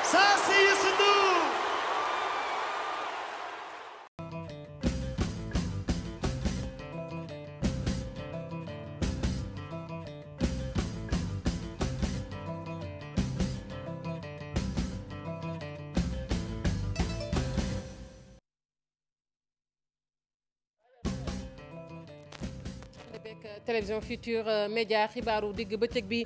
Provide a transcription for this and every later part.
Ça, c'est Youssou Ndour. Télévision Futurs Médias xibaaru digg bëccëg bi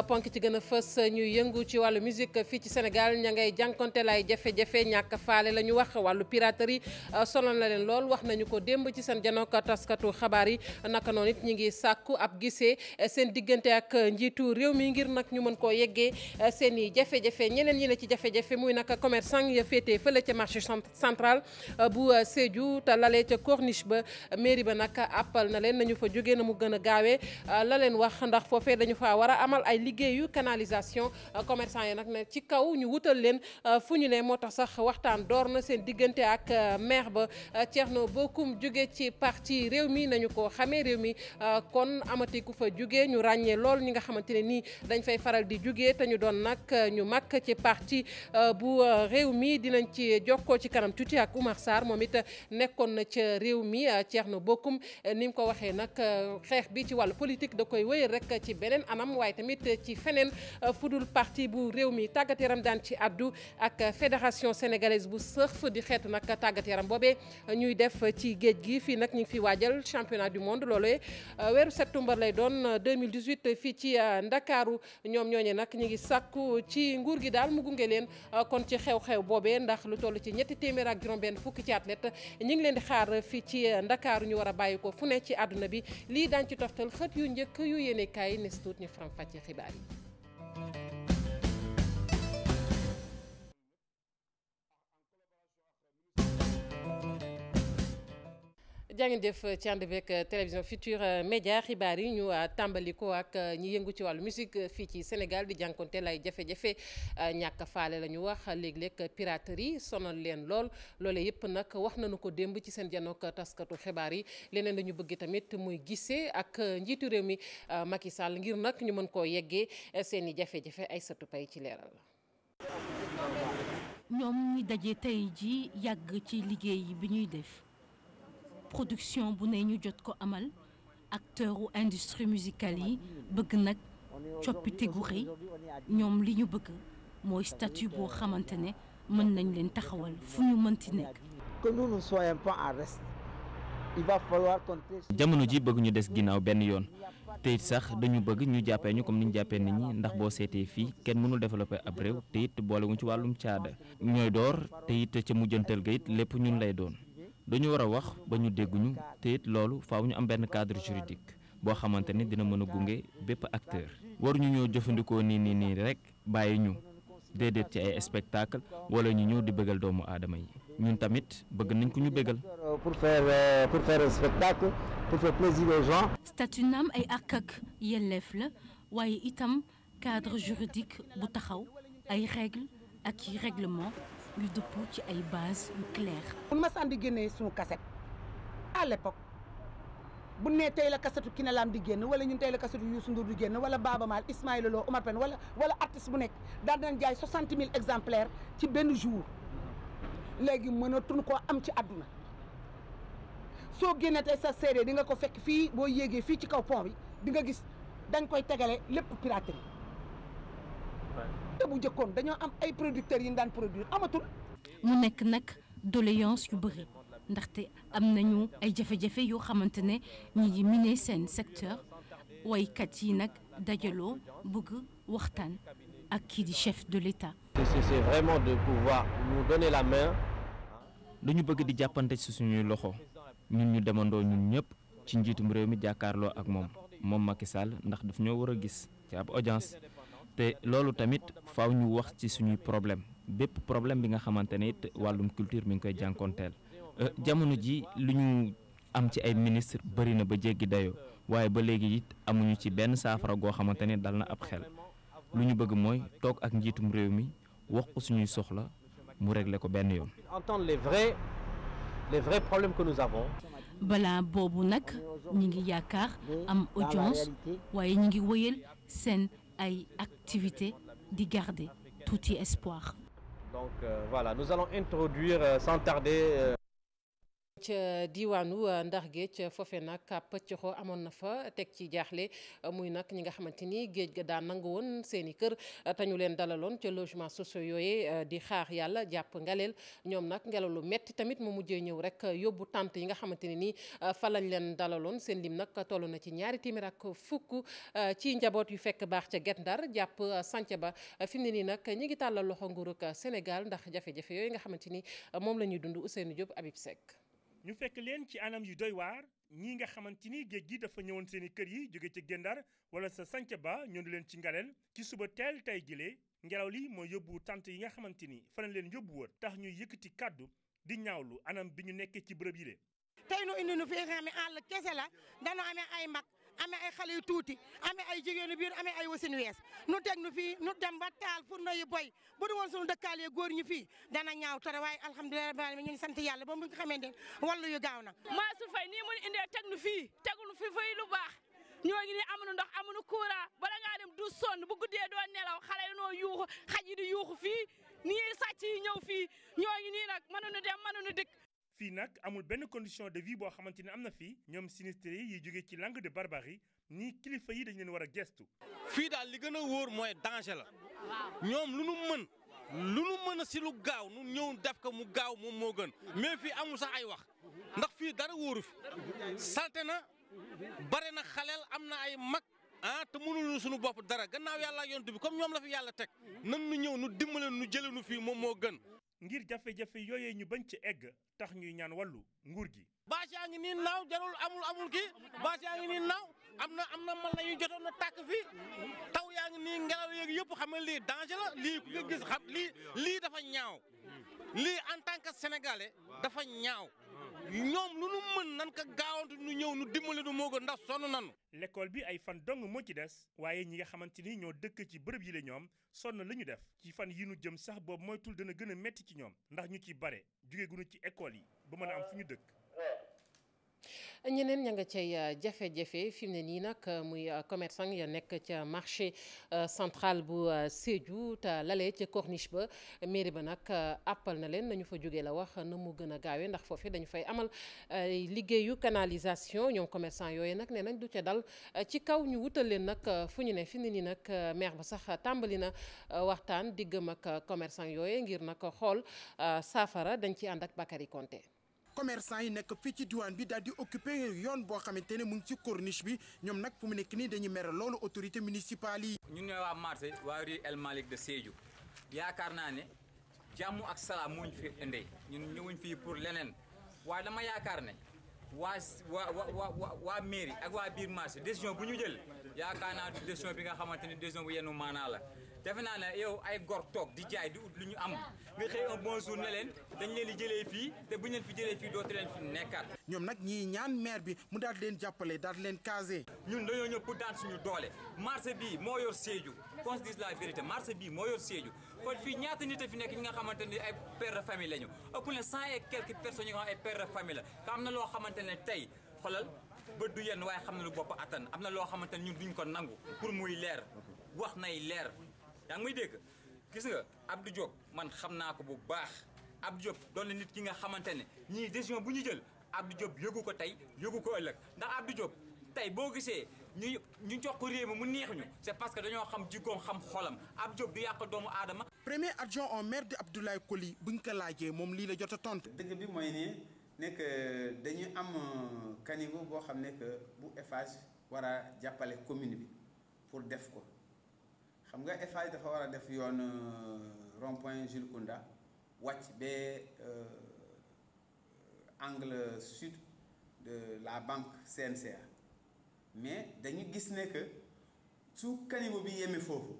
ponk ci gën a fës ñuy yëngu ci wàllu musique fii ci Sénégal ña ngay jànkonteel ay jafe-jafe ñàkk faale la ñu wax wàllu piraterie sonal na leen lool wax nañu ko démb ci seen janook taskatu xabaar yi naka noonu it ñi ngi sàkku ab gisee seen diggante ak njiitu réew mi ngir nag ñu mën koo yeggee seen i jafe-jafe ñeneen ñi ne ci jafe-jafe muy nag commerçant ya féetee fële ca marché central bu Sédhiou te lalee ca corniche ba mairie ba nag appal na leen nañu fa jógee na mu gën a gaawee la leen wax ndax foofee dañu fa war a amal ay liggéeyu canalisation commerçant yi nag ne ci kaw ñu wutal leen fu ñu ne moo tax sax waxtaan door na seen diggante ak maire ba Thierno Bocoum jóge ci parti réew mi nañu ko xamee réew mi kon amati ku fa jóge ñu ràññee lool ñi nga xamante ne nii dañ fay faral di jóge te ñu doon nag ñu mag ci parti bu réew mi dinañ ci jokkoo ci kanam tuuti ak Oumar Sarr moom it nekkoon na ca réew mi Thierno Bocoum ni mu ko waxee nag xeex bi ci wàllu politique da koy wéyal rek ci beneen anam waaye tamit ci feneen fudul parti bu réew mi tàggat yaram daan ci addu ak fédération sénégalaise bu surf di xeetu nag tàggat yaram boobee ñuy def ci géej gi fii nag ñu ngi fi waajal championnat du monde loolee weeru septembre lay doon 2018 fii ci Ndakaaru ñoom ñooñe nag ñu ngi sàkku ci nguur gi daal mu gunge leen kon ci xew-xew boobee ndax lu toll ci ñetti téeméer ak juróom-benn fukki ci athlète ñu ngi leen di xaar fii ci Ndakaaru ñu war a bàyyi ko fu ne ci àdduna bi lii daañ ci toftal xët yu njëkk yu yéene kaay nes tuut ñu faram fàcce xibaar yi. jàngeen jëf ci ànd beeg télévision Futurs Médias xibaar yi ñu tàmbali ko ak ñi yëngu ci wàllu musique fii ci Sénégal di jànkonteel ay jafe-jafe ñàkk faale la ñu wax léeg-léeg piraterie sonal leen lool loole yëpp nag wax nañu ko démb ci seen janook taskatu xibaar yi leneen lañu bëgg tamit muy gisee ak njiitu réew mi Macky Sall ngir nag ñu mën koo yeggee seen i jafe-jafe ay satu pay ci leeral la. ñoom ñi daje tey ji yàgg ci liggéey bi ñuy def. production bu ne ñu jot ko amal acteur u industrie musicale yi bëgg nag coppite gu rëy ñoom li ñu bëgg mooy statut boo xamante ne mën nañ leen taxawal fu ñu mënti nekk. que nous ne soyons pas en reste. Il va falloir compter. jamono ji bëgg ñu des ginnaaw benn yoon te it sax dañu bëgg ñu jàppee ñu comme ni ñu jàppee nit ñi ndax boo seetee fii kenn mënul développer ab réew te it boolewuñ ci wàllum caada ñooy door te it ca mujjantal ga it lépp ñun lay doon. dañu war a wax ba ñu dégguñu te it loolu faaw ñu am benn cadre juridique boo xamante ni dina mën a gunge bépp acteur waruñu ñëw jëfandikoo nii rek bàyyi ñu déedéet ci ay spectacle wala ñu ñëw di bëggal doomu aadama yi ñun tamit bëgg nañ ko ñu bëggal. pour faire un spectacle pour faire plaisir aux gens. statut naam ay ak yelleef la waaye itam cadre juridique bu taxaw ay règles ak i règlement yu dëppoo ci ay base yu claire. mun ma sànni génnee suñu cassette à l'époque bu nee tey la cassette Kiné Lam di génn wala ñun tey la cassette Youssou Ndour di génn wala Baaba Maal Ismaïla Lo Omar Pène wala artiste bu nekk daan nañ jaay 60 000 exemplaires ci benn jour léegi mënatuñ koo am ci àdduna soo génnee tey sa CD di nga ko fekk fii boo yéegee fii ci kaw pont bi di nga gis dañ koy tegale lépp piraterie. te bu njëkkoon dañoo am ay producteurs yi ñu daan produire amatul. mu nekk nag doléance yu bëri ndaxte am nañu ay jafe-jafe yoo xamante ne ñi ngi miné seen secteur waykat yi nag dajaloo bëgg waxtaan ak kii di chef de l'État. C'est vraiment de pouvoir nous donner la main. dañu bëgg di jàppante ci suñuy loxo ñun ñu demandoo ñun ñëpp ci njiitum réew mi jàkkaarloo ak moom Macky Sall ndax daf ñoo war a gis ci ab audience te loolu tamit faaw ñu wax ci suñuy problème bépp problème bi nga xamante ne it wàllum culture mi ngi koy jànkoonteel jamono ji lu ñu am ci ay ministre bëri na ba jéggi dayoo waaye ba léegi it amuñu ci benn saafara goo xamante ne dal na ab xel lu ñu bëgg mooy toog ak njiitum réew mi wax ko suñuy soxla mu régler ko benn yoon. Entendre les vrais problèmes que nous avons. balaa boobu nag ñi ngi yaakaar am audience waaye ñi ngi wëyal seen ay activités di garder tuuti espoir. Donc voilà, nous allons introduire sans tarder. ca diwaanu Ndar géej foofe nag pëccëxoo amoon na fa teg ci jaaxle muy nag ñi nga xamante ni géej ga daan nangu woon seen i kër te ñu leen dalaloon ca logement sociaux yooye di xaar yàlla jàpp ngaleel ñoom nag ngelaw lu metti tamit mu mujjee ñëw rek yóbbu tànt yi nga xamante ne ni fa lañ leen dalaloon seen lim nag toll na ci 2 téeméer ak fukk ci njaboot yu fekk baax ca Guet Ndar jàpp sànc ba fi mu ne nii nag ñi ngi tàllal loxo nguurug Sénégal ndax jafe-jafe yooyu nga xamante ni moom la ñuy dund. Ousseynou Diop, Habib Seck. ñu fekk leen ci anam yu doy waar ñii nga xamante ni géej gi dafa ñëwoon seen i kër yi jóge ci Guet Ndar wala sa sanc ba ñëw leen ci ngaleel ci suba teel tey jëlee ngelaw li mooy yóbbu tant yi nga xamante ni fa lañ leen yóbbu woon tax ñuy yëkkati kàddu di ñaawlu anam bi ñu nekkee ci bërëb yi le tey nu indi nu fi nga xam ne àll kese la dañoo amee ay mag amee ay xale yu tuuti amee ay jigéenu biir amee ay wasin wees nu teg nu fii nu dem ba taal furno yi boy bu du woon sunu dëkkaalee góor ñi fii dana ñaaw tore waaye alhamdulilah rabbil alamin ñu ngi sant yàlla ba mu nga xamante ne wallu yu gaaw na. Mansour Faye nii mu indee teg nu fii tegu nu fi fay lu baax ñoo ngi nii amuñu ndox amuñu courant bala ngaa dem du sonn bu guddee doo nelaw xale yi noo yuuxu xaj yi di yuuxu fii nii sàcc yi ñëw fii ñoo ngi nii nag mënuñu dem mënuñu dëkk. fii nag amul benn condition de vie boo xamante ne am na fii ñoom sinistré yi jóge ci langue de barbarie nii kilifa yi dañ leen war a gestu. fii daal li gën a wóor mooy danger la ñoom lu nu mën a si lu gaaw nu ñëw def ko mu gaaw moom moo gën mais fii amul sax ay wax ndax fii dara wóoru fi salte na bare na xaleel am na ay mag te mënul suñu bopp dara gannaaw yàlla ak yonent bi comme ñoom la fi yàlla teg nan nu ñëw nu dimbale nu jëlee nu fii moom moo gën. ngir jafe-jafe yooyee ñu bañ ci egg tax ñuy ñaan wàllu nguur gi. bâche yaa ngi nii naaw jarul amul kii bâche yaa ngi nii naaw am na mal na yu jotoon na tàkk fii taw yaa ngi nii ngelaw yeeg yëpp xam nga lii danger la lii ku nga gis xam lii dafa ñaaw lii en tant que sénégalais dafa ñaaw ñoom lu nu mën nan ka gaawantu nu ñëw nu dimbali nu moo gën ndax sonn nanu. l'école bi ay fan dong moo ci des waaye ñi nga xamante ni ñoo dëkk ci bërëb yi la ñoom sonn la ñu def ci fan yi nu jëm sax boobu moytul dana gën a metti ci ñoom ndax ñu ci bare jóge gunu ci école yi ba mën a am fu ñu dëkk. ñeneen ña nga cay jafe-jafe fi mu ne nii nag muy commerçant ya nekk ca marché central bu Sédhiou te lalee ca corniche ba mairie ba nag appal na leen nañu fa jógee la wax na mu gën a gaawee ndax foofu dañu fay amal liggéeyu canalisation ñoom commerçant yooyu nag nee nañ du ca dal ci kaw ñu wutal leen nag fu ñu ne fi mu ne nii nag maire ba sax tàmbali na waxtaan diggam ak commerçant yooyu ngir nag xool saafara dañ ci ànd ak Bakary Konté. commerçant yi nekk fii ci diwaan bi daal di occupé yoon boo xamante ne mu ngi ci corniche bi ñoom nag fu mu nekk nii dañuy mere loolu autorité municipale yi. ñun ñooy waa marché waa rue El Malick de Sédhiou yaakaar naa ne jàmm ak salaam moo ñu fi indee ñun ñëwuñ fii pour leneen waaye dama yaakaar ne waa mairie ak waa biir marché décision bu ñu jël yaakaar naa du décision bi nga xamante ne décision bu yenu maanaa la. defe naa ne yow ay gor toog di jaay di ut lu ñu am nga xëy un bon jour ne leen dañ leen di jëlee fii te bu ñu leen fi jëlee fii dootu leen fi nekkaat. ñoom nag ñii ñaan maire bi mu daal leen jàppale daal leen casé. ñun dañoo ñëw pour daan suñu doole marché bii moo yor Sédhiou qu'on se dise la vérité marché bii moo yor Sédhiou kon fii ñaata nit a fi nekk ñi nga xamante ne ay père de famille lañu ëpp na 100 et quelques personnes yi nga xam ay père de famille la te am na loo xamante ne tey xoolal bët du yenn waaye xam na lu bopp attan am na loo xamante ne ñun duñ ko nangu pour muy leer wax nay leer. yaa ngi may dégg gis nga Abdou Diop man xam naa ko bu baax Abdou Diop doon na nit ki nga xamante ne ñii décision bu ñu jël Abdou Diop yëgu ko tey yëgu ko ëllëg ndax Abdou Diop tey boo gisee ñu jox ko réew mi mu neex ñu c'est parce que dañoo xam jikkoom xam xolam Abdou Diop du yàq doomu aadama. premier adjoint au maire di Abdoulaye Coly buñ ko laajee moom lii la jot a tontu. dëgg bi mooy ne ne que dañu am caniveau boo xam ne que bu Eiffage war a jàppale commune bi pour def ko xam nga Eiffage dafa war a def yoon rond-point Jules Kounda wàcc ba angle sud de la banque CNCA mais dañu gis ne que su caniveau bi yemee foofu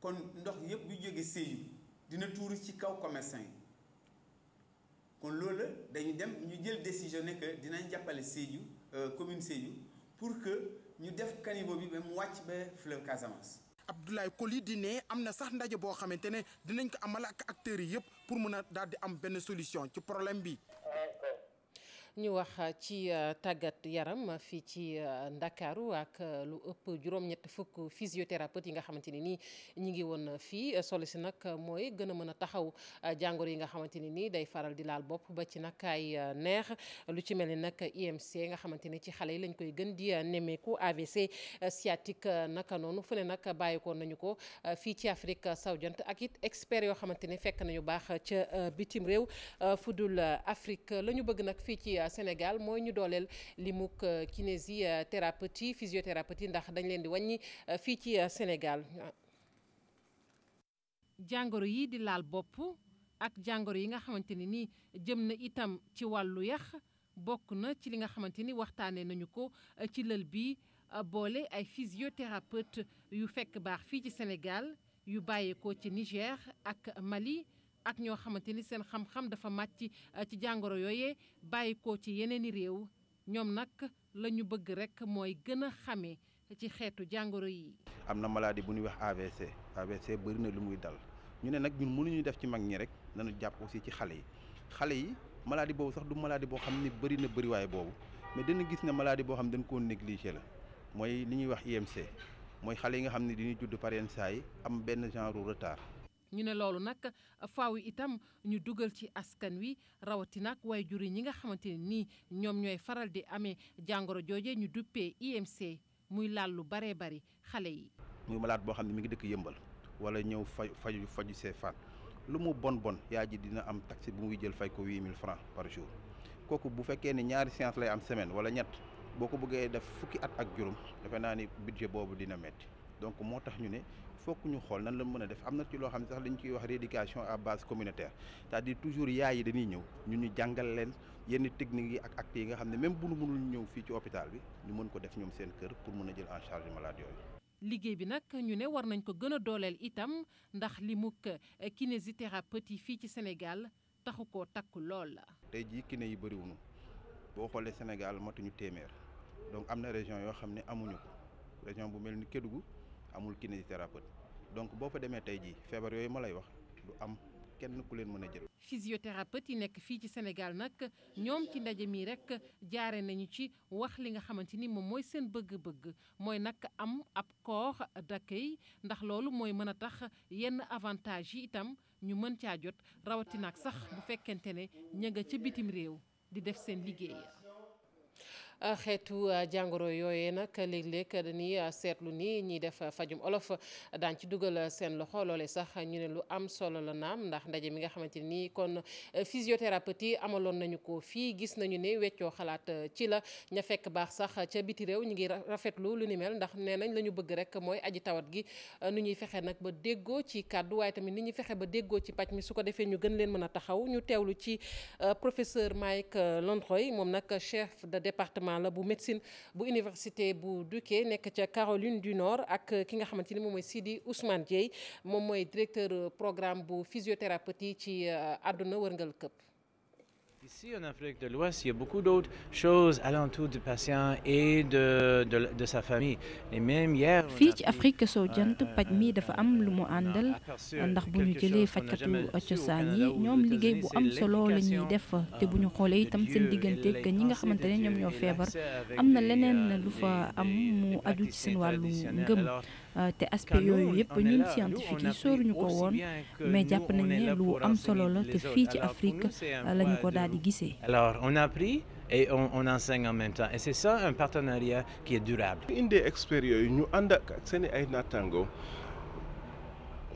kon ndox yëpp bu jóge Sédhiou dina tuuru ci kaw commerçant yi kon loolu dañu dem ñu jël décision ne que dinañ jàppale Sédhiou commune Sédhiou pour que ñu def caniveau bi ba mu wàcc ba fleuve Casamance. Abdoulaye Coly di ne am na sax ndaje boo xamante ne dinañ ko amal ak acteurs yi yëpp pour mun a daal di am benn solution ci problème bi. ñu wax ci tàggat yaram fii ci Ndakaaru ak lu ëpp juróom-ñett fukk physiothérapeute yi nga xamante ni nii ñi ngi woon fii solo si nag mooy gën a mën a taxaw jàngoro yi nga xamante ni nii day faral di laal bopp ba ci nag ay neex lu ci mel ni nag IMC nga xamante ni ci xale yi lañ koy gën di nemmeeku AVC sciatique naka noonu fu ne nag bàyyikoon nañu ko fii ci Afrique sowu-jant ak it experts yoo xamante ni fekk nañu baax ca bitim réew fudul Afrique la ñu bëgg nag fii ci Sénégal mooy ñu dooleel limuk kinésithérapeutie physiothérapeutie ndax dañ leen di wàññi fii ci Sénégal. jàngoro yi di laal bopp ak jàngoro yi nga xamante ni nii jëm na itam ci wàllu yax bokk na ci li nga xamante ni waxtaanee nañu ko ci lël bi boole ay physiothérapeute yu fekk baax fii ci Sénégal yu bàyyeekoo ci Niger ak Mali. ak ñoo xamante ni seen xam-xam dafa màcc ci jàngoro yooyee bàyyi ko ci yeneeni réew ñoom nag la ñu bëgg rek mooy gën a xamee ci xeetu jàngoro yi. am na maladie bu ñuy wax AVC AVC bëri na lu muy dal ñu ne nag ñun mënuñu def ci mag ñi rek nañu jàpp aussi ci xale yi maladie boobu sax du maladie boo xam ne bëri na bëriwaay boobu mais dana gis ne maladie boo xam ne dañ koo négligé la mooy li ñuy wax IMC mooy xale yi nga xam ne dañuy judd par yenn saa yi am benn genre retard. ñu ne loolu nag faaw itam ñu dugal ci askan wi rawatina ak waajur yi ñi nga xamante ne nii ñoom ñooy faral di amee jàngoro jooje ñu duppee IMC muy laal lu baree bari xale yi. muy malade boo xam ne mi ngi dëkk Yëmbal wala ñëw faju see fan lu mu bon yaay ji dina am taxi bu muy jël fay ko 8000 francs par jour kooku bu fekkee ne ñaari séance lay am semaine wala ñett boo ko bëggee def fukki at ak juróom defe naa ni budget boobu dina metti donc moo tax ñu ne. fokk ñu xool nan la mën a def am na ci loo xam ne sax dañ ciy wax rééducation à base communautaire c'est-à-dire toujours yaay yi dañuy ñëw ñu jàngal leen yenn techniques yi ak actes yi nga xam ne même bu nu mënul ñëw fii ci hôpital bi ñu mën ko def ñoom seen kër pour mën a jël en charge malade yooyu. liggéey bi nag ñu ne war nañ ko gën a dooleel itam ndax limuk kinésithérapeute yi fii ci Sénégal taxu koo takku lool la. tey jii kiné yi bëriwuñu boo xoolee Sénégal matuñu téeméer donc am na région yoo xam ne amuñu ko région bu mel ni Kédougou amul kinésithérapeute donc boo fa demee tey jii feebar yooyu ma lay wax du am kenn ku leen mën a jël. physiothérapeute yi nekk fii ci Sénégal nag ñoom ci ndaje mi rek jaare nañu ci wax li nga xamante ni moom mooy seen bëgg-bëgg mooy nag am ab corps d'accueil ndax loolu mooy mën a tax yenn avantage yi itam ñu mën caa jot rawatina ak sax bu fekkente ne ña nga ca bitim réew di def seen liggéey. xeetu jàngoro yooyee nag léeg-léeg dañuy seetlu ni ñiy def fajum olof daan ci dugal seen loxo loole sax ñu ne lu am solo la naam ndax ndaje mi nga xamante ni kon physiothérapeute yi amaloon nañu ko fii gis nañu ne weccoo xalaat ci la ña fekk baax sax ca biti réew ñu ngi rafetlu lu ni mel ndax nee nañ la ñu bëgg rek mooy aji tawat gi nu ñuy fexe nag ba déggoo ci kàddu waaye tamit ni ñuy fexe ba déggoo ci paj mi su ko defee ñu gën leen mën a taxaw ñu teewlu ci professeur Mike Landroy moom nag chef de département la bu médecine bu université bu Duquesne nekk ca Caroline du Nord ak ki nga xamante ni moom mooy Sidi Ousmane Dieye moom mooy directeur programme bu physiothérapeutie yi ci àdduna wërngal këpp. Ici en Afrique de l'Ouest, il y a beaucoup d'autres choses alentour du patient et de sa famille. Et même hier, fii ci Afrique sowu jant paj mi dafa am lu mu àndal ndax bu ñu jëlee fajkatu cosaan yi ñoom liggéey bu am solo la ñuy def te bu ñu xoolee itam seen diggante ak ñi nga xamante ne ñoom ñoo feebar am na leneen lu fa am mu aju ci seen wàllu ngëm. te aspect yooyu yëpp ñun scientifique yi sóoruñu ko woon mais jàpp nañ ne lu am solo la te fii ci Afrique lañu ko daal di gisee. Alors on a appris et on enseigne en même temps et c'est ça un partenariat qui est durable. indee experts yooyu ñu ànd ak seen ay naataango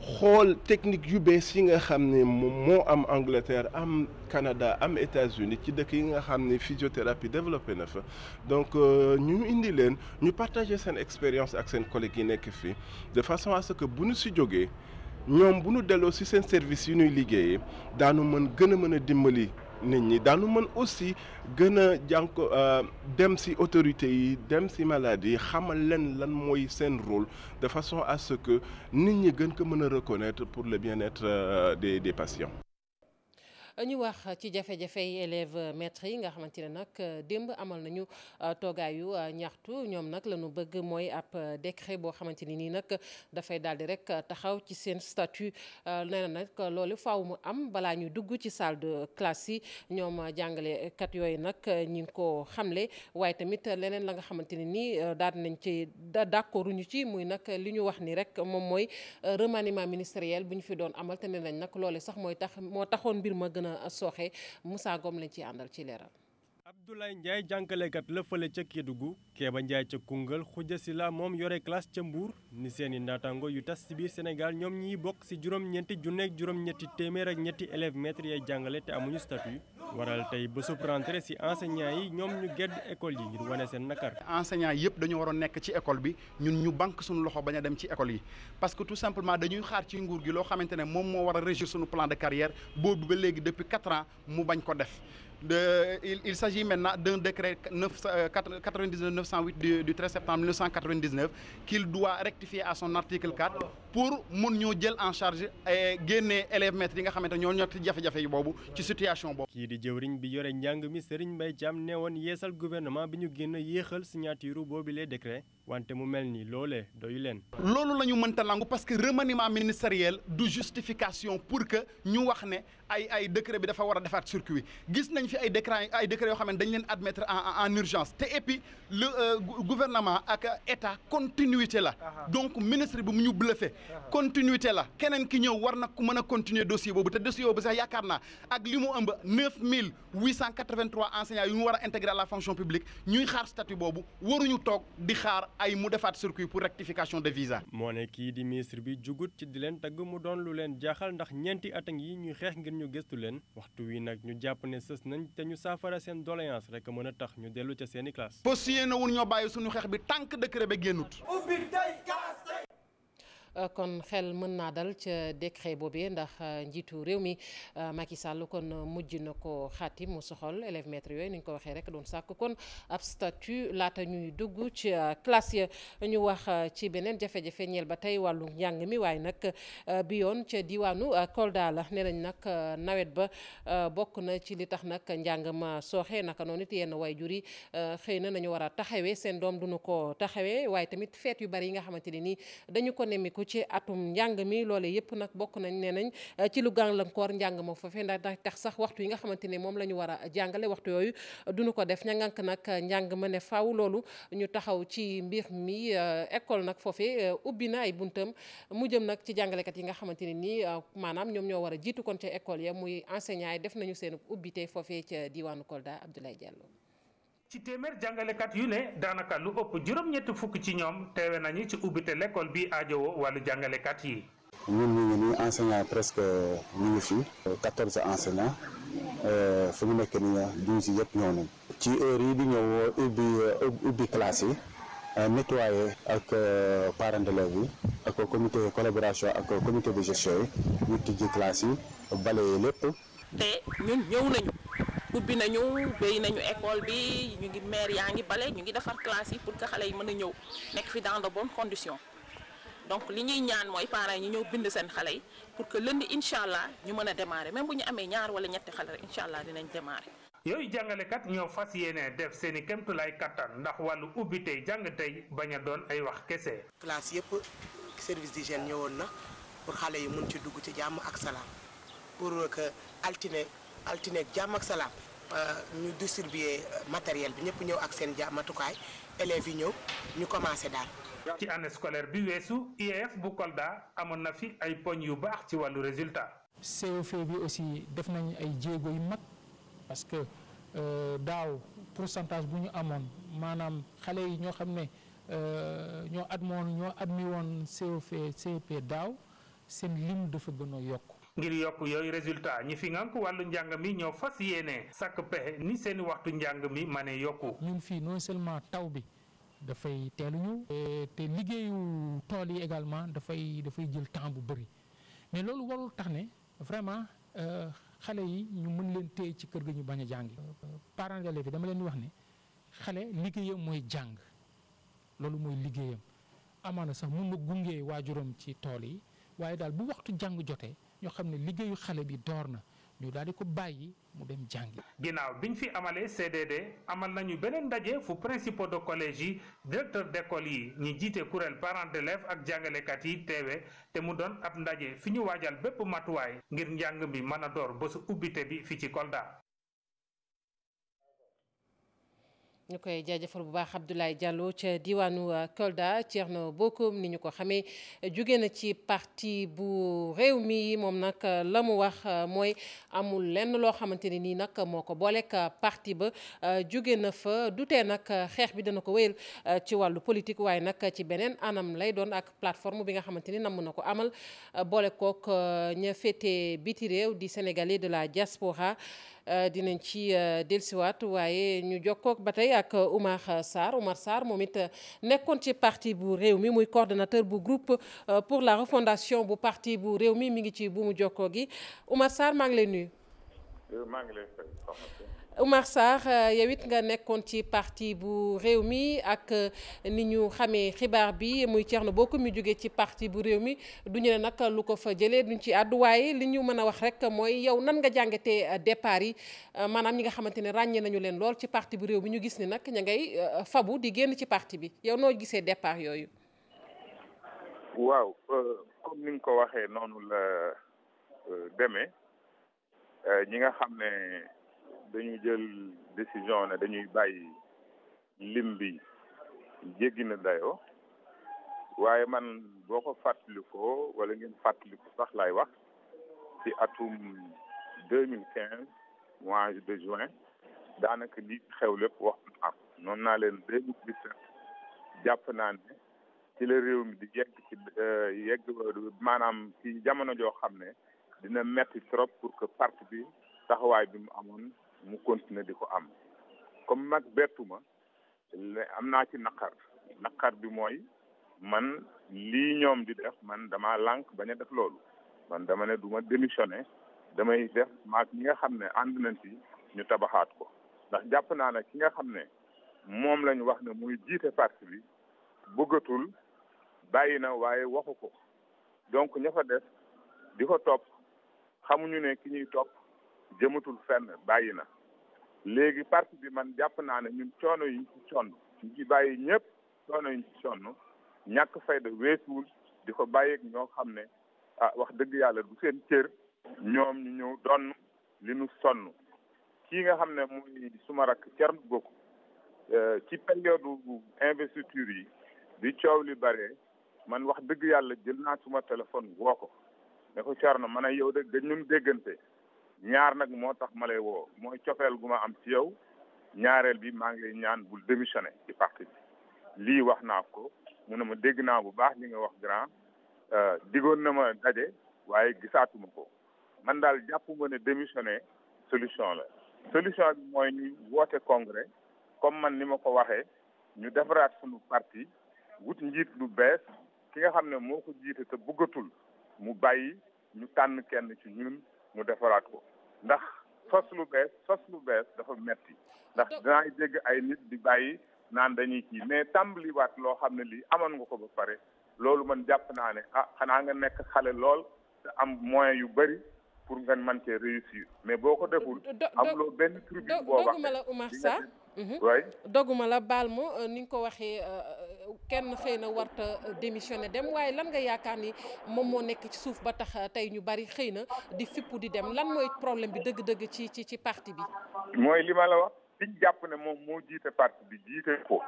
xool technique yu bees yi nga xam ne moo am Angleterre am Canada am États-Unis ci dëkk yi nga xam ne physiothérapie développé na fa donc ñu indi leen ñu partager seen expérience ak seen collègues yi nekk fii de façon à ce que bu ñu si jógee ñoom bu ñu delloo si seen service yu ñuy liggéeyee daanu gën a mën a dimbali nit ñi daanu mën aussi gën a dem ci autorités yi dem ci maladie yi xamal leen lan mooy seen rôle de façon à ce que nit ñi gën ko mën a reconnaître pour le bien-être des patients. ñu wax ci jafe-jafe yi élèves maîtres yi nga xamante ne nag démb amal nañu toogaayu ñaxtu ñoom nag la ñu bëgg mooy ab décret boo xamante ni nii nag dafay daal di rek taxaw ci seen statut nee na nag loolu faaw mu am balaa ñu dugg ci salle de classe yi ñoom jàngalekat yooyu nag ñi ngi ko xamle waaye tamit leneen la nga xamante ne nii daal nañ ci d'accorduñu ci muy nag li ñu wax ni rek moom mooy remaniement ministériel bu ñu fi doon amal te ne nañ nag loole sax moo taxoon mbir ma gën a sooxe Moussa Gom lañ ci àndal ci leeral. Abdoulaye Ndiaye jàngalekat la fële ca Kédougou Kéba Ndiaye ca Koungheul Khoudia Sylla moom yore classe ca Mbour ni seeni naataango yu tas ci biir Sénégal ñoom ñiy bokk ci juróom-ñeenti junneeg juróom-ñetti téeméer ak ñetti élèves maîtres yay jàngale te amuñu statut waral tey bésub rentrée ci enseignants yi ñoom ñu gedd école yi ngir wane seen nakar. enseignants yëpp dañu waroon nekk ci école bi ñun ñu banque suñu loxo bañ a dem ci école yi parce que tout simplement dañuy xaar ci nguur gi loo xamante ne moom moo war a régir suñu plan de carrière boobu ba léegi depuis 4 ans mu bañ ko def. Il s'agit maintenant d'un décret 99-908 du 13 septembre 1999 qu'il doit rectifier à son article 4 pour mun ñoo jël en charge génne élèves maîtres yi nga xamante ñoo ñor ci jafe-jafe yi boobu ci situation boobu. kii di jëwriñ bi yore njàng mi Serigne Mbaye Thiam ne woon yeesal gouvernement bi ñu génn yéexal signature boobu les décrets wante mu mel ni loolee doyu leen. loolu la ñu mënta nangu parce que remaniement ministériel du justification pour que ñu wax ne ay décret bi dafa war a defaat circuit gis nañ fi ay décret yoo xam ne dañ leen admettre en urgence te et puis le gouvernement ak état continuité la donc ministre bi mu ñu bluffé continuité la keneen ki ñëw war na mën a continuer dossier boobu te dossier boobu sax yaakaar naa ak li mu ëmb 9883 enseignants yu ñu war a intégrer à la fonction publique ñuy xaar statut boobu waruñu toog di xaar ay mu defaat circuit pour rectification de visa. moo ne kii di ministre bi jugut ci di leen tagg mu doon lu leen jaaxal ndax ñeenti at yi ñuy xeex ngir ñu gëstu leen waxtu wi nag ñu jàpp ne sës nañ te ñu saafara seen doléance rek mën a tax ñu dellu ca seeni classe. fas yéene wuñ ñoo bàyyi suñu xeex bi tànk décret ba génnut. kon xel mën naa dal ca décret boobee ndax njiitu réew mi Macky Sall kon mujj na ko xaati mu soxal élèves maîtres yooyu ni ñu ko waxee rek doon sàkk kon ab statut laata ñuy dugg ci classe ya ñu wax ci beneen jafe-jafe ñeel ba tey wàllu njàng mi waaye nag bi yoon ca diwaanu Kolda la nee nañ nag nawet ba bokk na ci li tax nag njàng ma sooxe naka noonu it yenn waajur yi xëy na nañu war a taxawee seen doom duñu ko taxawee waaye tamit feet yu bari yi nga xamante ne nii dañu ko nemmiku ci atum njàng mi loole yëpp nag bokk nañ nee nañ ci lu gàllankoor njàng ma foofee ndax tax sax waxtu yi nga xamante ne moom la ñu war a jàngale waxtu yooyu duñu ko def ña ngànk nag njàng ma ne faaw loolu ñu taxaw ci mbir mi école nag foofee ubbi na ay buntam mu jëm nag ci jàngalekat yi nga xamante ne nii maanaam ñoom ñoo war a jiitu kon ca école ya muy enseignants yi def nañu seen ubbite foofee ca diwaanu Kolda Abdoulaye Diallo. ci téeméer jàngalekat yu ne daanaka lu ëpp juróom-ñett fukk ci ñoom teewe nañu ci ubbite l'école bi aajowoo wàllu jàngalekat yi. ñun ñu ngi nii enseignants presque ñu ngi fi 14 enseignants fu mu nekk nii 12 yëpp ñëw nañ ci heure yi di ñëw ubbi classe yi nettoyer ak parents d'élèves yi ak comité collaboration ak comité de gestion yi ñu tijji classe yi balayer lépp. te ñun ñëw nañu. ubbi nañu béy nañu école bi ñu ngi maire yaa ngi bale ñu ngi defar classe yi pour que xale yi mën a ñëw nekk fi dans de bonnes conditions donc li ñuy ñaan mooy parents yi ñu ñëw bind seen xale yi pour que lundi incha allah ñu mën a démarrer même bu ñu amee ñaar wala ñetti xale rek incha allah dinañ démarrer. yooyu jàngalekat ñoo fas yéene def seen i kéemtulaay kattan ndax wàllu ubbi tey jàng tey bañ a doon ay wax kese. classe yëpp service d'hygiène ñëwoon na pour xale yi mun ci dugg ci jàmm ak salaam pour que altine ak jàmm ak salaam ñu distribuer matériel bi ñëpp ñëw ak seen matukaay élèves yi ñëw ñu commencé daal. ci année scolaire bi weesu IEF bu Kolda amoon na fi ay poñ yu baax ci wàllu résultat. CFE bi aussi def nañ ay jéego yu mag parce que daaw pourcentage bu ñu amoon maanaam xale yi ñoo xam ne ñoo admis woon CFE CEP daaw seen lim dafa gën a yokk. ngir yokk yooyu résultat ñi fi ngànk wàllu njàng mi ñoo fas yéene sàkk pexe ni seeni waxtu njàng mi mane yokku. ñun fii non seulement taw bi dafay teelu ñu te liggéeyu tool yi également dafay jël temps bu bëri mais loolu warul tax ne vraiment xale yi ñu mën leen téye ci kër ga ñu bañ a jàngi. parents d'élèves bi dama leen di wax ne xale liggéeyam mooy jàng loolu mooy liggéeyam amaana sax mun na gunge waajuram ci tool yi waaye daal bu waxtu jàng jotee ñoo xam ne liggéeyu xale bi door na ñu daal di ko bàyyi mu dem jàngi. ginnaaw biñ fi amalee CDD amal nañu beneen ndaje fu principaux de collège yi directeur d'école yi ñi jiite kuréel parents d'élèves ak jàngalekat yi teewe te mu doon ab ndaje fi ñu waajal bépp matuwaay ngir njàng mi mën a door ba su ubbite bi fi ci Kolda. ñu koy jaajëfal bu baax Abdoulaye Diallo ca diwaanu Kolda Thierno Bocoum ni ñu ko xamee jóge na ci parti bu réew mi moom nag la mu wax mooy amul lenn loo xamante ne nii nag moo ko booleeg parti ba jóge na fa dutee nag xeex bi dana ko wéyal ci wàllu politique waaye nag ci beneen anam lay doon ak plateforme bi nga xamante ni namm na ko amal boole kook ña féete biti réew di sénégalais de la diaspora dinañ ci dellusiwaat waaye ñu jokkook ba tey ak Oumar Sarr moom it nekkoon ci parti bu réew mi muy coordonnateur bu groupe pour la refondation bu parti bu réew mi ngi ci bu mu jokkoo gi Oumar Sarr maa ngi lay nuyu. maa ngi lay fay Oumar Sarr yow it nga nekkoon ci parti bu réew mi ak ni ñu xamee xibaar bi muy Thierno Bocoum mi jógee ci parti bu réew mi duñu ne nag lu ko fa jëlee duñ ci àddu waaye li ñu mën a wax rek mooy yow nan nga jàngatee départ yi maanaam ñi nga xamante ne ràññee nañu leen lool ci parti bu réew mi ñu gis ni nag ña ngay fabu di génn ci parti bi yow noo gisee départ yooyu. waaw comme ni nga ko waxee noonu la demee ñi nga xam ne dañu jël décision ne dañuy bàyyi lim bi jéggi na dayoo waaye man boo ko fàttalikoo wala ngeen fàttaliku sax laay wax ci atum 2015 mois de juin daanaka li xew lépp wax am noonu naa leen 2017 jàpp naa ne ci la réew mi di yegg maanaam ci jamono joo xam ne dina metti trop pour que parti bi taxawaay bi mu amoon mu continuer di ko am comme nag bettuma am naa ci naqar bi mooy man lii ñoom di def man dama lànk bañ a def loolu man dama ne du ma démissionné damay def maak ñi nga xam ne ànd nañ ci ñu tabaxaat ko ndax jàpp naa ne ki nga xam ne moom lañu wax ne muy jiite parti bi bëggatul bàyyi na waaye waxu ko donc ña fa def di ko topp xamuñu ne ki ñuy topp jëmatul fenn bàyyi na léegi parti bi man jàpp naa ne ñun coono yi ñu ci sonn ñu ci bàyyi ñëpp coono yi ñu ci sonn ñàkk fayda weesuwul di ko bàyyeeg ñoo xam ne wax dëgg yàlla du seen cër ñoom ñu ñëw donn li nu sonn kii nga xam ne muy suma rakk Thierno Bocoum ci période investiture yi bi coow li bare man wax dëgg yàlla jël naa suma téléphone woo ko ne ko Thierno man ak yow de dañ ñun déggante ñaar nag moo tax ma lay woo mooy cofeel gu ma am ci yow ñaareel bi maa ngi lay ñaan bul démissionné ci parti bi lii wax naa ko mu ne ma dégg naa bu baax li nga wax grand digoon na ma daje waaye gisaatuma ko man daal jàppuma ne démissionné solution la solution bi mooy ñu woote congrès comme man ni ma ko waxee ñu defaraat sunu parti wut njiit lu bees ki nga xam ne moo ko jiite te bëggatul mu bàyyi ñu tànn kenn ci ñun mu defaraat ko ndax sos lu bees dafa metti ndax dinaa dégg ay nit di bàyyi naan dañuy kii mais tàmbaliwaat loo xam ne lii amoon nga ko ba pare loolu man jàpp naa ne xanaa nga nekk xale lool te am moyen yu bëri pour nga mën cee réussir mais boo ko deful amuloo benn tribune boo wax doguma la Oumar Sarr doguma la baal ma ni nga ko waxee kenn xëy na warta démissionné dem waaye lan nga yaakaar ni moom moo nekk ci suuf ba tax tey ñu bari xëy na di fippu di dem lan mooy problème bi dëgg-dëgg ci parti bi mooy li ma la wax liñ jàpp ne moom moo jiite parti bi jiite ko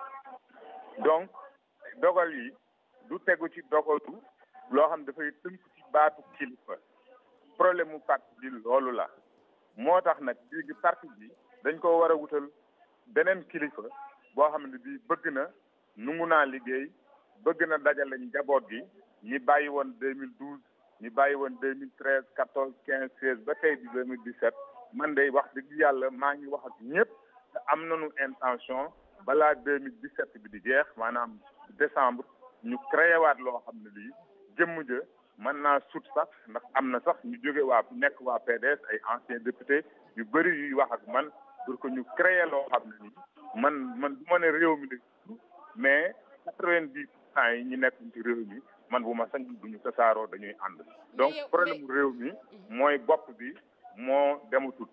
donc dogal yi du tegu ci dogalu loo xam dafay tënk ci baatu kilifa problème mu parti bi loolu la moo tax nag léegi parti bi dañ ko war a wutal beneen kilifa boo xam ne bii bëgg na nungu naa liggéey bëgg na dajale njaboot gi ñi bàyyi woon 2012 ñu bàyyi woon 2013 14 15 16 ba tey di 2017 man day wax dëgg yàlla maa ngi wax ak ñëpp te am nañu intention balaa 2017 bi di jeex maanaam décembre ñu créé waat loo xam ne lii jëmm ja mën naa sut sax ndax am na sax ñu jóge nekk waa PDS ay anciens députés yu bëri yuy wax ak man pour que ñu créé loo xam ne nii man du ma ne réew mi de mais 90% yi ñu nekk ci réew mi man bu ma sañ duñu tasaaroo dañuy ànd donc problème mu réew mi mooy bopp bi moo dematut.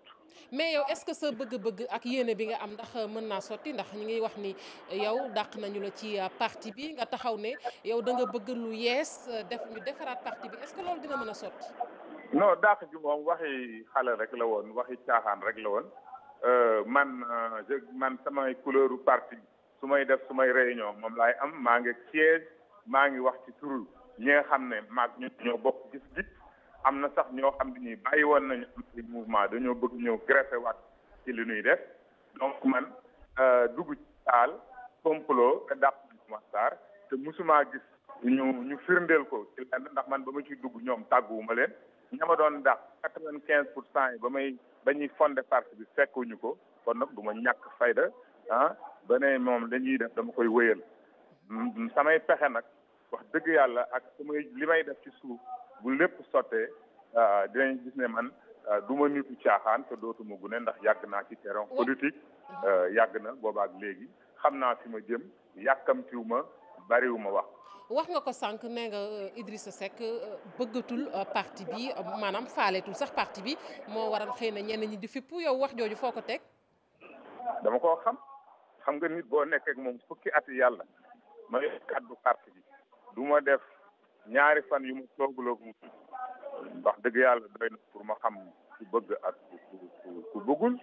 mais yow est-ce que sa bëgg-bëgg ak yéene bi nga am ndax mën naa sotti ndax ñi ngi wax ni yow dàq nañu la ci parti bi nga taxaw ne yow da nga bëgg lu yees ñu defaraat parti bi est-ce que loolu dina mën a sotti. non dàq gi moom waxi xale rek la woon waxi caaxaan rek la woon man samay couleuru parti su may def su may réunion moom laay am maa ngi siège maa ngi wax ci turu ñi nga xam ne maag ñoo bokk gis-gis. am na sax ñoo xam ne ñi bàyyi woon nañu am ci mouvement dañoo bëgg ñëw greffé waat ci li ñuy def donc man dugg ci taal complot te dàq Matar te musuma gis ñu firndeel ko ci lenn ndax man ba ma ciy dugg ñoom tàgguwuma leen ñama doon dàq 95% yi ba ñuy fondé parti bi fekkuñu ko kon nag du ma ñàkk fayda ba ne moom dañuy def dama koy wéyal samay pexe nag wax dëgg yàlla ak li may def ci suuf bu lépp sottee dinañ gis ne man du ma nitu caaxaan te dootuma gune ndax yàgg naa ci terrain politique yàgg na boobaak léegi xam naa fi ma jëm yàkkamtiwu ma bariwu ma wax nga ko sànq nee nga Idrissa Seck bëggatul parti bi maanaam faaleetul sax parti bi moo waral xëy na ñenn ñi di fipp yow wax jooju foo ko teg. dama koo xam nga nit boo nekkee ak moom fukki ati yàlla ma yor kàddu parti bi du ma def ñaari fan yu ma tooguloo ko wax dëgg yàlla doy na pour ma xam ku bëgg ak ku bëggul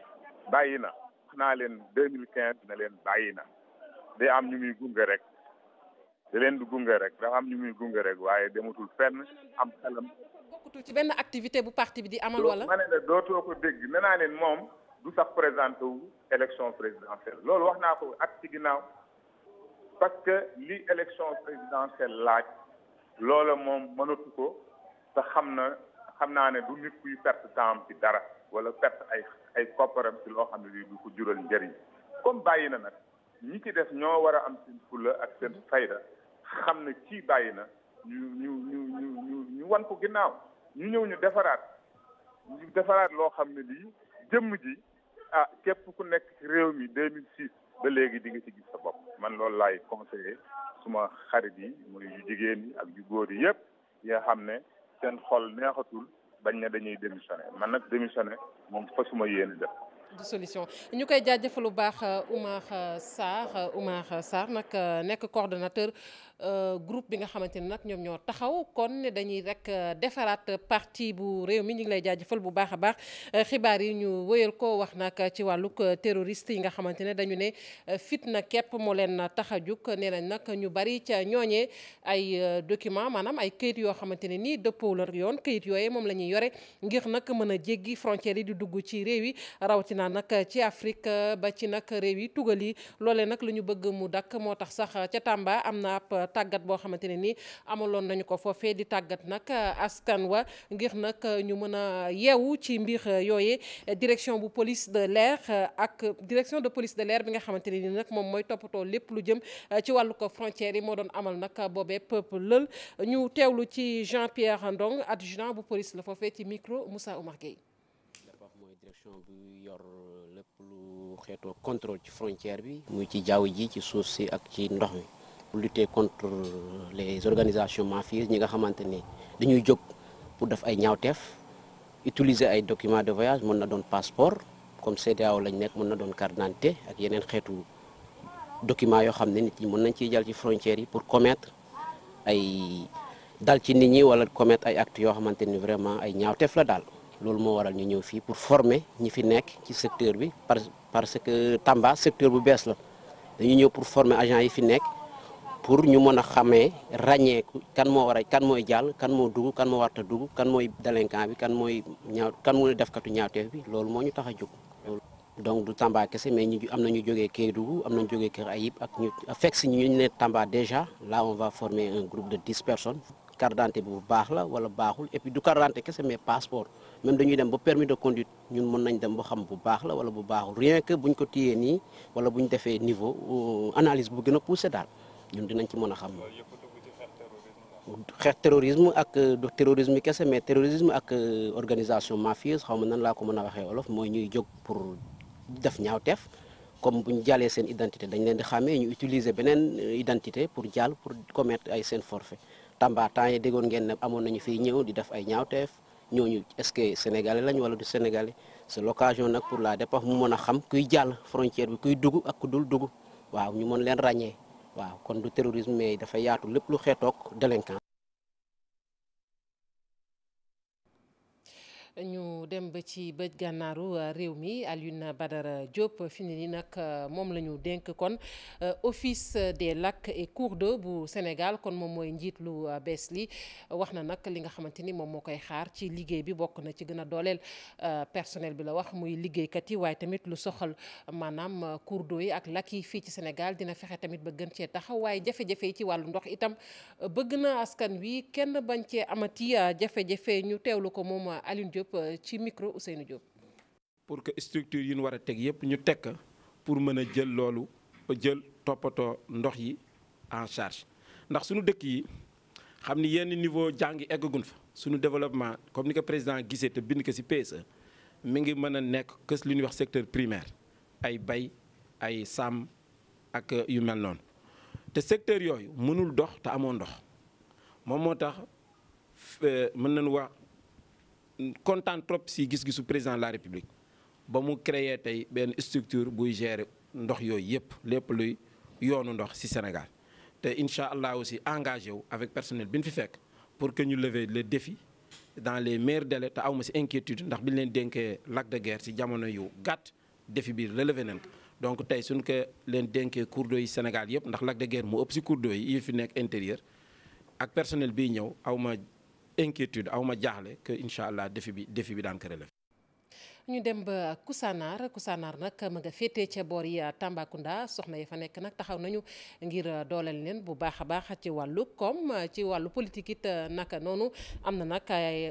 bàyyi na wax naa leen 2015 na leen bàyyi na day am ñu muy gunge rek da leen di gunge rek dafa am ñu muy gunge rek waaye dematul fenn am xelam. bokkutul ci benn activité bu parti bi di amal wala. ma ne la dootoo ko dégg nee naa leen moom du sax présenté wu élection présidentielle loolu wax naa ko at ci ginnaaw parce que li élection présidentielle laaj. loola moom mënatu ko te xam naa ne du nit kuy perte temps ci dara wala perte ay kopparam ci loo xam ne lii du ko jural njëriñ comme bàyyi na nag ñi ci def ñoo war a am seen fulla ak seen fayda xam ne kii bàyyi na ñu wan ko ginnaaw ñu ñëw ñu defaraat loo xam ne lii jëmm ji képp ku nekk ci réew mi 2006 ba léegi di nga ci gis sa bopp man loolu laay conseillé suma xarit yi muy yu jigéen yi ak yu góor yi yëpp yi nga xam ne seen xol neexatul bañ ne dañuy démissionné man nag démissionné moom fa suma yéene def. du solution ñu koy jaajëfal lu baax Oumar Sarr nag nekk coordonnateur groupe bi nga xamante ne nag ñoom ñoo taxaw kon ne dañuy rek defaraat parti bu réew mi ñu ngi lay jaajëfal bu baax a baax xibaar yi ñu wëyal ko wax nag ci wàllug terroriste yi nga xamante ne dañu ne fitna képp moo leen tax a jug nee nañ nag ñu bari ca ñooñee ay document maanaam ay këyit yoo xamante ne nii dëppoo la yoon këyit yooyee moom la ñuy yore ngir nag mën a jéggi frontières yi di dugg ci réew yi rawatina nag ci Afrique ba ci nag réew yi tugal yi loolee nag lu ñu bëgg mu dakk moo tax sax ca Tamba am na ab tàggat boo xamante ne ni amaloon nañu ko foofee di tàggat nag askan wa ngir nag ñu mën a yeewu ci mbir yooyee direction bu police de l'air ak direction de police de l'air bi nga xamante ne ni nag moom mooy toppatoo lépp lu jëm ci wàllu ko frontières yi moo doon amal nag boobee peuple lël ñu teewlu ci Jean-Pierre Ndong adjudant bu police la foofee ci micro Moussa Oumar Gueye. mooy direction bu yor lépp lu xeetoo contrôle ci frontière bi muy ci jaww ji ci suuf si ak ci ndox mi lutter contre les organisations mafieuses ñi nga xamante ne dañuy jóg pour def ay ñaawteef utiliser ay documents de voyage mën na doon passeport comme CEDEAO lañ nekk mën na doon carte d'identité ak yeneen xeetu documents yoo xam ne nit ñi mën nañ ciy jàll ci frontières yi pour commettre ay dal ci nit ñi wala commettre ay actes yoo xamante ni vraiment ay ñaawteef la daal. loolu moo waral ñu ñëw fii pour former ñi fi nekk ci secteur bi parce que Tamba secteur bu bees la dañu ñëw pour former agents yi fi nekk pour ñu mën a xamee ràññee kan moo war a kan mooy jàll kan moo dugg kan moo warta dugg kan mooy délinquant bi kan mooy defkatu ñaawteef bi loolu moo ñu tax a jóg. donc du Tamba kese mais ñu am na ñu jógee Kédougou am na ñu jógee Kër Ayib ak ñu fekk si ñu ne Tamba déjà là on va former un groupe de 10 personnes carte d'identité bi bu baax la wala baaxul et puis du carte d'identité kese mais passeport même dañuy dem ba permis de conduite ñun mën nañ dem ba xam bu baax la wala bu baaxul rien que buñ ko téyee nii wala buñ defee niveau analyse bu gën a poussé daal ñun dinañ ci mën a xam xeex terrorisme ak du terrorisme kese mais terrorisme ak organisation mafieuse xaw ma nan laa ko mën a waxee wolof mooy ñuy jóg pour def ñaawteef comme bu ñu jàllee seen identité dañ leen di xàmmee ñu utiliser beneen identité pour jàll pour commettre ay seen forfait Tamba temps yi déggoon ngeen ne amoon nañu fiy ñëw di def ay ñaawteef ñooñu est-ce que sénégalais lañ wala du sénégalais c'est l'occasion nag pour la DEPAF mu mën a xam kuy jàll frontière bi kuy dugg ak ku dul dugg waaw ñu mën leen ràññee waaw kon du terrorisme mais dafa yaatu lépp lu xeetoog délinquant. ñu dem ba ci bëj gànnaaru réew mi Alioune Badara Diop fi ni nag moom la ñu dénk kon office des lacs et cours d'eau bu Sénégal kon moom mooy njiit lu bees li wax na nag li nga xamante ni moom moo koy xaar ci liggéey bi bokk na ci gën a dooleel personnel bi la wax muy liggéeykat yi waaye tamit lu soxal maanaam cours d'eau yi ak lac yi fii ci Sénégal dina fexe tamit ba gën cee taxaw waaye jafe-jafe yi ci wàllu ndox itam bëgg na askan wi kenn bañ cee amati jafe-jafe ñu teewlu ko moom Alioune Diop ci micro Ousseynou Diop. pour que structure yi ñu war a teg yëpp ñu teg pour mën a jël loolu jël toppatoo ndox yi en charge ndax suñu dëkk yi xam ni yenn niveau jàngi eggagun fa suñu développement comme ni ko président gisee te bind ko ci PSE mi ngi mën a nekk kës li ñuy wax secteur primaire ay bay ay sàmm ak yu mel noonu te secteur yooyu mënul dox te amoo ndox moom moo tax mën nañu wax kontaan trop si gis-gisu président de la république ba mu créé tey benn structure buy gérer ndox yooyu yëpp lépp luy yoonu ndox ci Sénégal te incha allah aussi engagé wu avec personnel bi ñu fi fekk pour que ñu lever le défi dans les meilleurs délais te awma ci inquiétude ndax bi ñu leen dénkee lac de Guiers ci jamono yu gàtt défi bi relevé nañ ko donc tey suñ ko leen dénkee cours d'eau yi Sénégal yëpp ndax lac de Guiers moo ëpp ci cours d'eau yi fi nekk intérieur ak personnel biy ñëw awma inquiétude awma jaaxle que incha allah défi bi daan ko relever. ñu dem ba Koussanar nag ma nga féetee ca boor yi Tambacounda soxna yi fa nekk nag taxaw nañu ngir dooleel leen bu baax a baax ci wàllu koom ci wàllu politique it naka noonu am na nag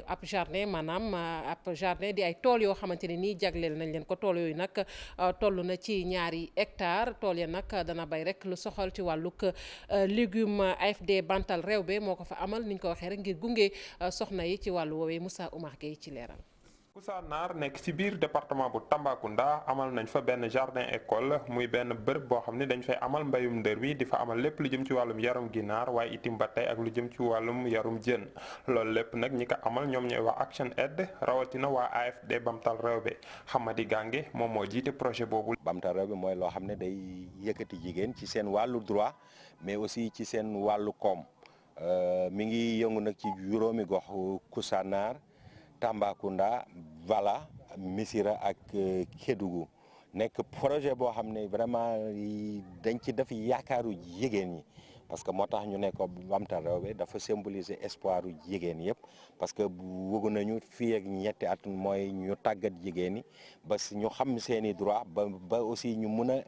ab jardin maanaam ab jardin di ay tool yoo xamante ne nii jagleel nañ leen ko tool yooyu nag toll na ci 2 hectares tool ya nag dana bay rek lu soxal ci wàllug légume AFD Bantal Rewbe moo ko fa amal ni ñu ko waxee rek ngir gunge soxna yi ci wàllu woowee Moussa Oumar Gueye ci leeral. Koussanar nekk ci biir département bu Tambacounda amal nañ fa benn jardin école muy benn bërëb boo xam ne dañ fay amal mbayum ndër wi di fa amal lépp lu jëm ci wàllum yarum ginaar waaye itim ba tey ak lu jëm ci wàllum yarum jën loolu lépp nag ñi ko amal ñoom ñooy waa Action Aid rawatina waa AFD Bamtal Rewbe Hamadi Gange moom moo jiite projet boobu. Bamtal Rewbe mooy loo xam ne day yëkkati jigéen ci seen wàllu droit mais aussi ci seen wàllu koom mi ngi yëngu nag ci juróomi gox Koussanar Tambacounda Vala Missirah ak Kédougou nekk projet boo xam ne vraiment dañ ci def yaakaaru jigéen ñi parce que moo tax ñu ne ko Bamtal Rewbe dafa symboliser espoiru jigéen yëpp parce que bëgg nañu fii ak ñetti at mooy ñu tàggat jigéen ñi ba ñu xam seeni droit ba aussi ñu mun a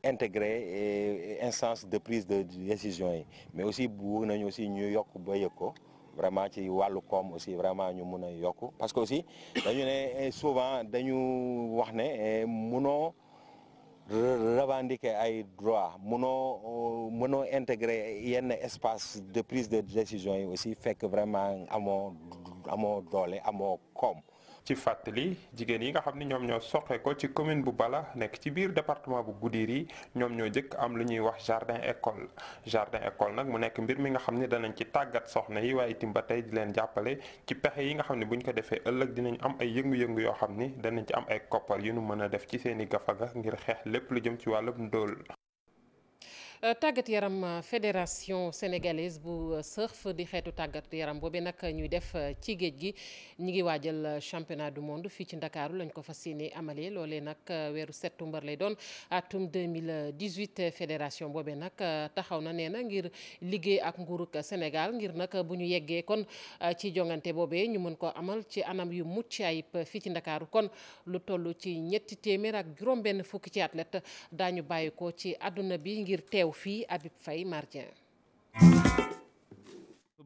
intégrer instance de prise de décision yi mais aussi bëgg nañu aussi ñu yokk ba yëg ko vraiment ci wàllu koom aussi vraiment ñu mun a yokk parce que aussi dañu ne souvent dañu wax ne munoo revendiquer ay droit munoo intégrer yenn espace de prise de décision yi aussi fekk vraiment amoo doole amoo koom. ci fàttali jigéen yi nga xam ne ñoom ñoo soqe ko ci commune bu Bala nekk ci biir département bu Goudiri ñoom ñoo jëkk am lu ñuy wax jardin école nag mu nekk mbir mi nga xam ne danañ ci tàggat soxna yi waaye itam ba tey di leen jàppale ci pexe yi nga xam ne buñ ko defee ëllëg dinañ am ay yëngu-yëngu yoo xam ni danañ ci am ay koppar yu nu mën a def ci seeni gafaga ngir xeex lépp lu jëm ci wàllum ndóol. tàggat yaram fédération sénégalaise bu surf di xeetu tàggat yaram boobee nag ñuy def ci géej gi ñi ngi waajal championnat du monde fii ci Ndakaaru lañ ko fas yéene amalee loolee nag weeru septembre lay doon atum 2018 fédération boobee nag taxaw na nee na ngir liggéey ak nguurug Sénégal ngir nag bu ñu yeggee kon ci jongante boobee ñu mën ko amal ci anam yu mucc ayib fii ci Ndakaaru kon lu toll ci 300 ak juróom-benn fukki ci athlète daañu bàyyi ko ci àdduna bi ngir teew fii Habib Faye Mardien.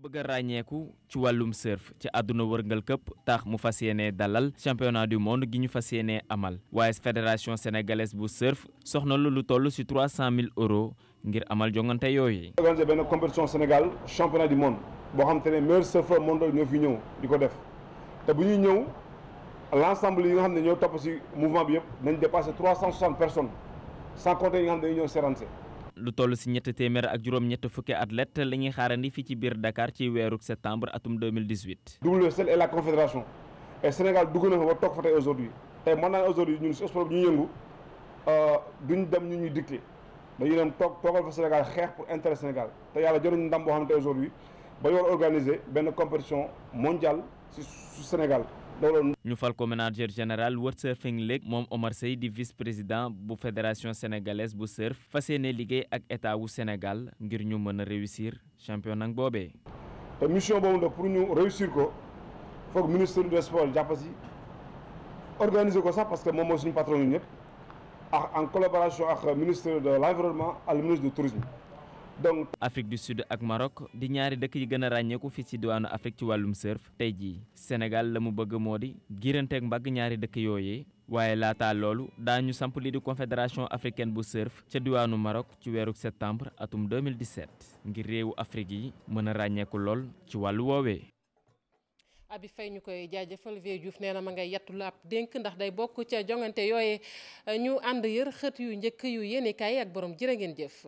bëgg a ràññeeku ci wàllum surf ci àdduna wërngal këpp tax mu fas yéene dalal championnat du monde gi ñu fas yéene amal waaye fédération sénégalaise bu surf soxna lu toll ci 300 000 euros ngir amal jongante yooyu. organiser benn compétition Sénégal championnat du monde boo xam te ne meilleur surfeur mondial ñoo fi ñëw di ko def te bu ñuy ñëw l'ensemble yi nga xam ne ñoo topp ci mouvement bi yëpp nañ dépassé 360 personnes sans compter yi nga xam ne dañuy ñëw seetaan. lu toll ci ñett téeméer ak juróom-ñett fukki athlète la ñuy xaarandi fii ci biir Dakar ci weeru septembre atum 2018. WSL et la confédération et Sénégal dugg na fa ba toog fa tey aujourd'hui tey mën naa ne aujourd'hui ñun ci sport bi ñu yëngu duñ dem ñu ñuy dicté dañuy dem toogal fa Sénégal xeex pour intérêt Sénégal te yàlla jot nañu ndam boo xam ne tey aujourd'hui ba yor organiser benn compétition mondiale ci Sénégal. ñu fal ko manager général World Surfing League moom Omar Sey di vice président bu fédération sénégalaise bu surf fas yéene liggéey ak état wu Sénégal ngir ñu mën a réussir championnat boobee. te mission boobu nag pour ñu réussir ko foog ministre des sports jàpp si organiser ko sax parce que moom mooy suñu patron ñun ñëpp ak en collaboration ak ministre de l'environnement ak le ministre du tourisme. donc Afrique du Sud ak Maroc di ñaari dëkk yi gën a ràññeeku fii ci diwaanu Afrique ci wàllum surf tey jii Sénégal la mu bëgg moo di giranteeg mbagg ñaari dëkk yooyee waaye laata loolu daañu samp lii di confédération africaine bu surf ca diwaanu Maroc ci weeru septembre atum 2017 ngir réewu Afrique yi mën a ràññeeku lool ci wàllu woowee. Abi Faye ñu koy jaajëfal Vieux Diouf nee na ma ngay yattu la ab dénk ndax day bokk ca jongante yooyee ñu ànd yër xët yu njëkk yu yéenekaay ak borom jërë ngeen jëf.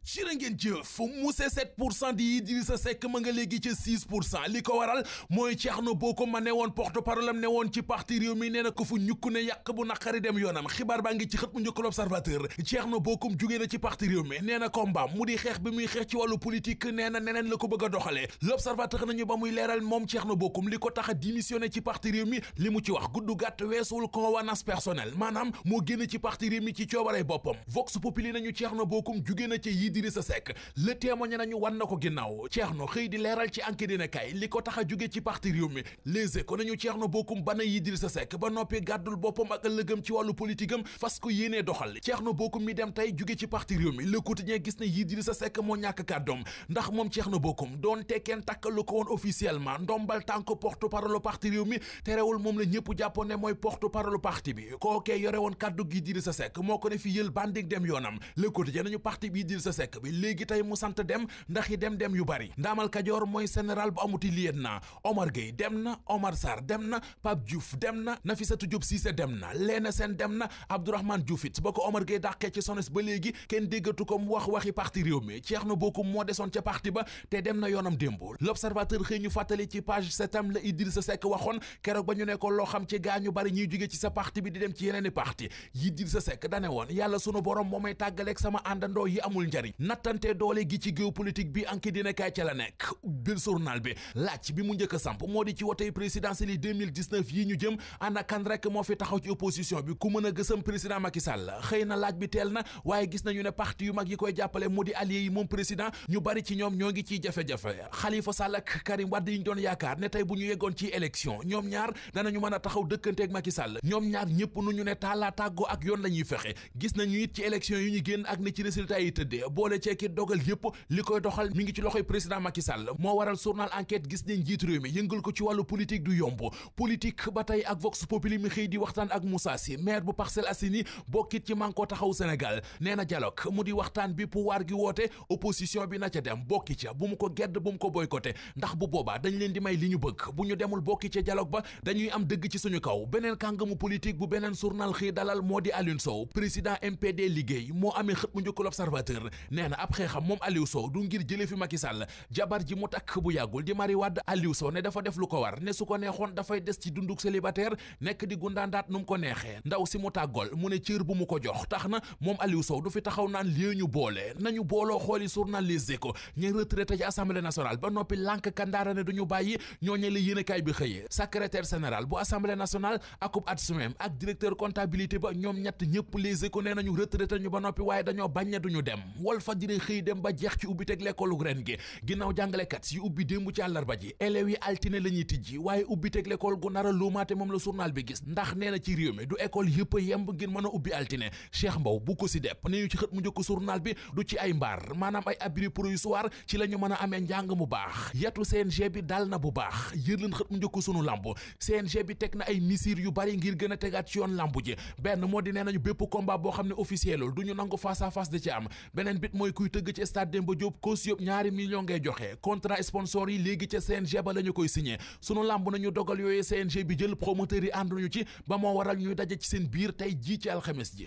jërë ngeen jëf muse 7% di Idrissa Seck ma nga léegi ca 6% li ko waral mooy Thierno Bocoum ma ne woon porte-parole am ne woon ci parti réew mi nee na ko fu ñukku ne yàq bu naqari dem yoonam xibaar baa ngi ci xët mu njëkk l'Observateur Thierno Bocoum jugee na ci parti réew mi nee na combat mu di xeex bi muy xeex ci wàllu politique nee na neneen la ko bëgg a doxalee l'Observateur nañu ba muy leeral moom Thierno Bocoum li ko tax a démissionné ci parti réew mi li mu ci wax gudd gàtt weesuwul convenance personnelle maanaam moo génn ci parti réew mi ci coobaree boppam Vox Populi nañu Thierno Bocoum jugee na ci Idrissa Seck le témoigné nañu wan na ko ginnaaw Thierno xëy di leeral ci enquête dina kay li ko tax a jóge ci parti réew mi Les Échos nañu Thierno Bocoum bana Idrissa Seck ba noppi gàddul boppam ak ëllëgam ci wàllu politique am fas ko yéenee doxal Thierno Bocoum mi dem tey jóge ci parti réew mi Le Quotidien gis ne Idrissa Seck moo ñàkk kàddoom ndax moom Thierno Bocoum doon tekkeen takkalu ko woon officiellement ndombal tànk porte-parole parti réew mi terewul moom la ñëpp jàppoon ne mooy porte-parole parti bi kookee yore woon kàddu gi Idrissa Seck moo ko ne fi yël bandik dem yoonam Le Quotidien nañu parti bi Idrissa Seck bi léegi tey mu sant dem ndax yi dem yu bari ndaamal Kajoor mooy général bu amuti lieutenant Omar Gueye dem na Omar Sarr dem na Pape Diouf dem na Nafissatou Diop Cissé dem na Léna Sène dem na Abdourahmane Diouf it ba ko Omar Gueye dàqee ci SONES ba léegi kenn déggatu ko mu waxi parti réew mi Thierno Bocoum moo desoon ca parti ba te dem na yoonam démb l'Observateur xëy ñu fàttali ci page 7 la Idrissa Seck waxoon keroog ba ñu ne ko loo xam ci gaa ñu bari ñuy jóge ci sa parti bi di dem ci yeneeni parti Idrissa Seck dane woon yàlla sunu borom moo may tàggaleeg sama àndandoo yi amul njariñ nattante doole gi ci géopolitique bi enquête dina kay ca la nekk biir journal bi laaj bi mu njëkk a samp moo di ci wotey présidentielle yi 2019 yi ñu jëm ana kan rek moo fi taxaw ci opposition bi ku mën a gësam président Macky Sall xëy na laaj bi teel na waaye gis nañu ne parti yu mag yi koy jàppale mu di allié yi moom président ñu bari ci ñoom ñoo ngi ciy jafe-jafe Khalifa Sall ak Karim Wade yi ñu doon yaakaar ne tey bu ñu yeggoon ci élection ñoom ñaar danañu mën a taxaw dëkkanteeg Macky Sall ñoom ñaar ñëpp nu ñu ne tàllaa tàggoo ak yoon la ñuy fexe gis nañu it ci élection yi ñu génn ak ne ci résultat yi tëddee boole ceeki dogal yëpp li koy doxal mi ngi ci loxoy président Macky Sall moo waral journal enquête gis ne njiitu réew mi yëngal ko ci wàllu politique du yomb politique ba tey ak Vox Populi mi xëy di waxtaan ak Moussa Sy maire bu Parcelles Assainies bokkit ci Manko Taxawu Sénégal nee na dialogue mu di waxtaan bi pouvoir gi woote opposition bi na ca dem bokki ca bu mu ko gedd bu mu ko boycotté ndax bu boobaa dañ leen di may li ñu bëgg bu ñu demul bokki ca dialogue ba dañuy am dëgg ci suñu kaw beneen kàngamu politique bu beneen journal xëy dalal moo di Aliou Sow président MPD liggéey moo amee xët mu njëkk l'Observateur nee na ab xeexam moom Aliou Sow du ngir jële fi Macky Sall jabar ji mu takk bu yàggul di Marie Wade Aliou Sow ne dafa def lu ko war ne su ko neexoon dafay des ci dunduk célibataire nekk di gundaandaat nu mu ko neexee ndaw si mu tàggool mu ne cër bu mu ko jox tax na moom Aliou Sow du fi taxaw naan lii ñu boole nañu booloo xooli journal Les Échos ñu retraité ci assemblée nationale ba noppi lànk kandaara ne duñu bàyyi ñooñe la yéenekaay bi xëyee secrétaire général bu assemblée nationale akub adjoint ak directeur comptabilité ba ñoom ñett ñëpp Les Échos nee nañu retraité ñu ba noppi waaye dañoo bañ ne duñu dem wal fajiri xëy dem ba jeex ci ubbi teg l'école ren gi ginnaaw jàngalekat yi ubbi démb ci àllarba ji élèves yi altine la ñuy tijji waaye ubbi teg l'école gu nar a luumaate moom la journal bi gis ndax nee na ci réew mi du école yëpp a yemb ngir mën a ubbi altine Cheikh Mbow bu ko si depp ne ñu ci xët mu njëkk journal bi du ci ay mbaar maanaam ay abri provisoire ci la ñu mën a amee njàng mu baax yetu CNG bi dal na bu baax yër leen xët mu njëkk sunu lamb CNG bi teg na ay misir yu bari ngir gën a tegaat ci yoon lamb ji benn moo di nee nañu bépp combat boo xam ne officielul du ñu nangu face à face da ci am beneen bit mooy kuy tëgg ci stade Demba Diop caution yëpp 2 millions ngay joxe contrat sponsor yi léegi ca CNG ba la ñu koy signé sunu lamb nañu dogal yooyu CNG bi jël promoteur yi ànduñu ci ba moo waral ñuy daje ci seen biir tey jii ci alxames ji.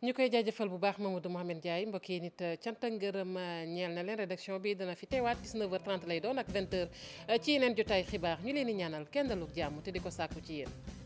ñu koy jaajëfal bu baax Mamadou Mohamed Ndiaye mbokk yi nit cant ak ngërëm ñeel na leen rédaction bi dana fi teewaat 19h30 lay doon ak 20h ci yeneen jotaay xibaar ñu leen di ñaanal kenn daluk jàmm te di ko sàkku ci yéen.